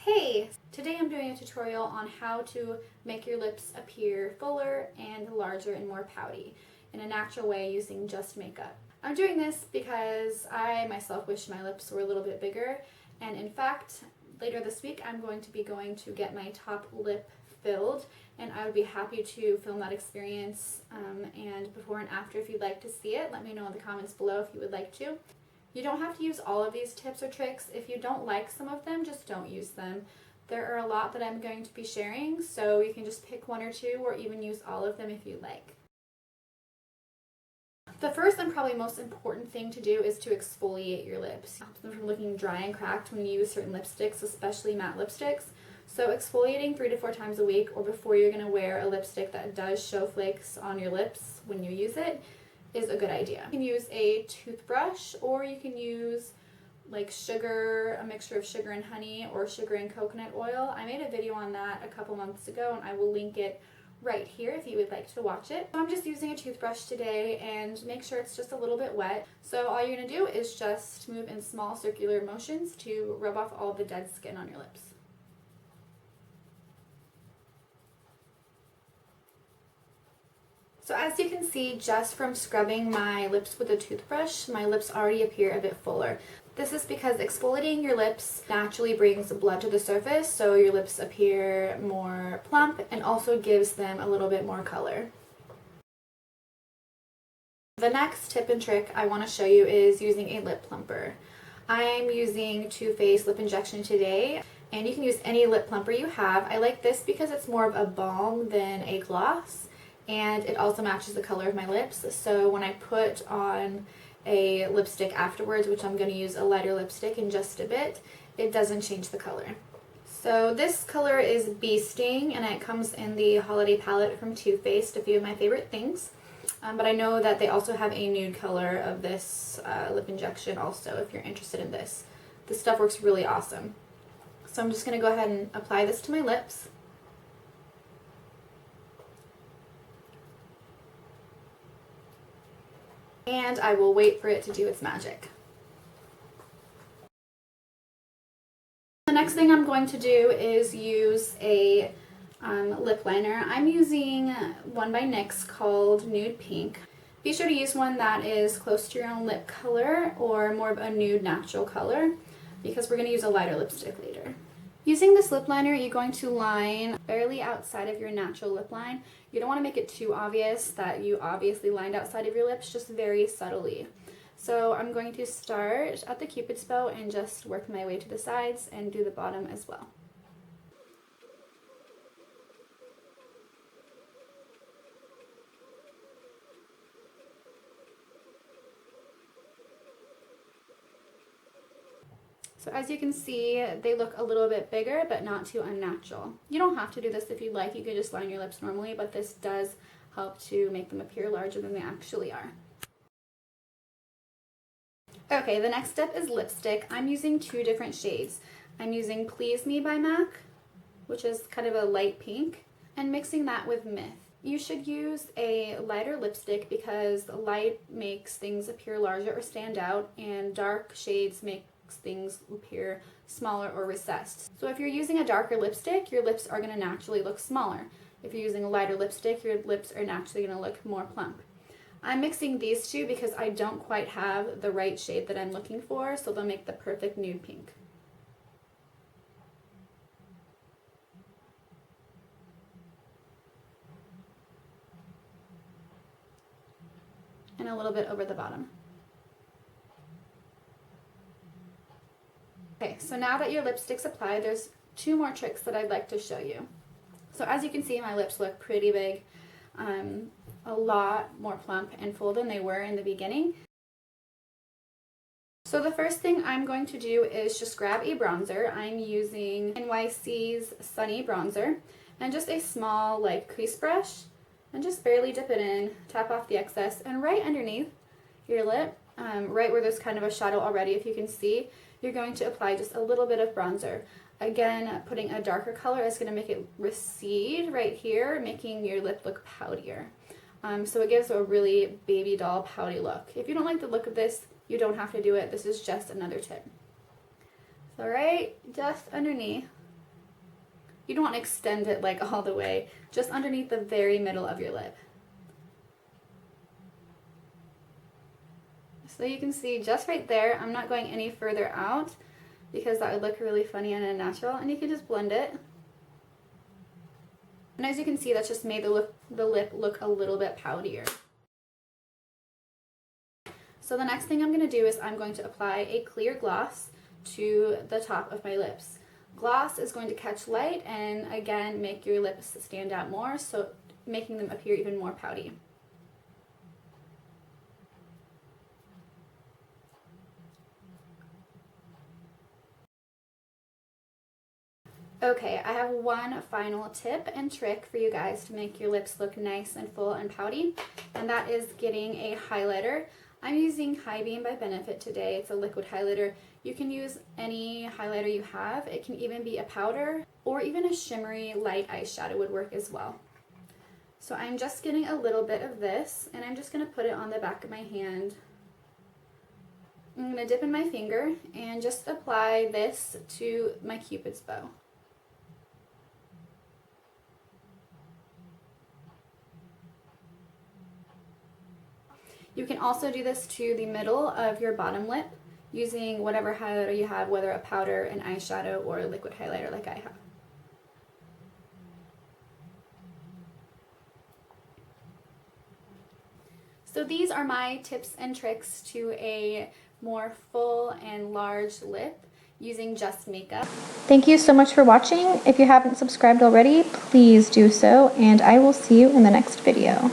Hey! Today I'm doing a tutorial on how to make your lips appear fuller and larger and more pouty in a natural way using just makeup. I'm doing this because I myself wish my lips were a little bit bigger, and in fact later this week I'm going to be going to get my top lip filled, and I would be happy to film that experience and before and after. If you'd like to see it, let me know in the comments below if you would like to. You don't have to use all of these tips or tricks. If you don't like some of them, just don't use them. There are a lot that I'm going to be sharing, so you can just pick one or two or even use all of them if you like. The first and probably most important thing to do is to exfoliate your lips. It stops them from looking dry and cracked when you use certain lipsticks, especially matte lipsticks. So exfoliating 3 to 4 times a week or before you're going to wear a lipstick that does show flakes on your lips when you use it is a good idea. You can use a toothbrush, or you can use like sugar, a mixture of sugar and honey, or sugar and coconut oil. I made a video on that a couple months ago and I will link it right here if you would like to watch it. So I'm just using a toothbrush today, and make sure it's just a little bit wet. So all you're going to do is just move in small circular motions to rub off all the dead skin on your lips. So as you can see, just from scrubbing my lips with a toothbrush, my lips already appear a bit fuller. This is because exfoliating your lips naturally brings blood to the surface, so your lips appear more plump and also gives them a little bit more color. The next tip and trick I want to show you is using a lip plumper. I'm using Too Faced Lip Injection today, and you can use any lip plumper you have. I like this because it's more of a balm than a gloss, and it also matches the color of my lips. So when I put on a lipstick afterwards, which I'm going to use a lighter lipstick in just a bit, it doesn't change the color. So this color is Bee Sting, and it comes in the holiday palette from Too Faced, a few of my favorite things. But I know that they also have a nude color of this lip injection also, if you're interested in this. This stuff works really awesome. So I'm just going to go ahead and apply this to my lips. And I will wait for it to do its magic. The next thing I'm going to do is use a lip liner. I'm using one by NYX called Nude Pink. Be sure to use one that is close to your own lip color or more of a nude natural color, because we're going to use a lighter lipstick later. Using this lip liner, you're going to line barely outside of your natural lip line. You don't want to make it too obvious that you obviously lined outside of your lips, just very subtly. So I'm going to start at the Cupid's bow and just work my way to the sides and do the bottom as well. So as you can see, they look a little bit bigger, but not too unnatural. You don't have to do this if you'd like. You could just line your lips normally, but this does help to make them appear larger than they actually are. Okay, the next step is lipstick. I'm using 2 different shades. I'm using Please Me by MAC, which is kind of a light pink, and mixing that with Myth. You should use a lighter lipstick because light makes things appear larger or stand out, and dark shades make things appear smaller or recessed. So if you're using a darker lipstick, your lips are going to naturally look smaller. If you're using a lighter lipstick, your lips are naturally going to look more plump. I'm mixing these two because I don't quite have the right shade that I'm looking for, so they'll make the perfect nude pink. And a little bit over the bottom. Okay, so now that your lipstick's applied, there's 2 more tricks that I'd like to show you. So as you can see, my lips look pretty big, a lot more plump and full than they were in the beginning. So the first thing I'm going to do is just grab a bronzer. I'm using NYC's Sunny Bronzer, and just a small crease brush, and just barely dip it in, tap off the excess, and right underneath your lip, right where there's kind of a shadow already, if you can see, you're going to apply just a little bit of bronzer. Again, putting a darker color is going to make it recede right here, making your lip look poutier. So it gives a really baby doll pouty look. If you don't like the look of this, you don't have to do it. This is just another tip. So right just underneath You don't want to extend it like all the way, just underneath the very middle of your lip. So you can see just right there, I'm not going any further out because that would look really funny and unnatural, and you can just blend it. And as you can see, that's just made the lip look a little bit poutier. So the next thing I'm going to do is I'm going to apply a clear gloss to the top of my lips. Gloss is going to catch light and again make your lips stand out more, so making them appear even more pouty. Okay, I have one final tip and trick for you guys to make your lips look nice and full and pouty, and that is getting a highlighter. I'm using High Beam by Benefit today. It's a liquid highlighter. You can use any highlighter you have. It can even be a powder, or even a shimmery light eyeshadow would work as well. So I'm just getting a little bit of this, and I'm just going to put it on the back of my hand. I'm going to dip in my finger and just apply this to my Cupid's bow. You can also do this to the middle of your bottom lip using whatever highlighter you have, whether a powder, an eyeshadow, or a liquid highlighter like I have. So these are my tips and tricks to a more full and large lip using just makeup. Thank you so much for watching. If you haven't subscribed already, please do so, and I will see you in the next video.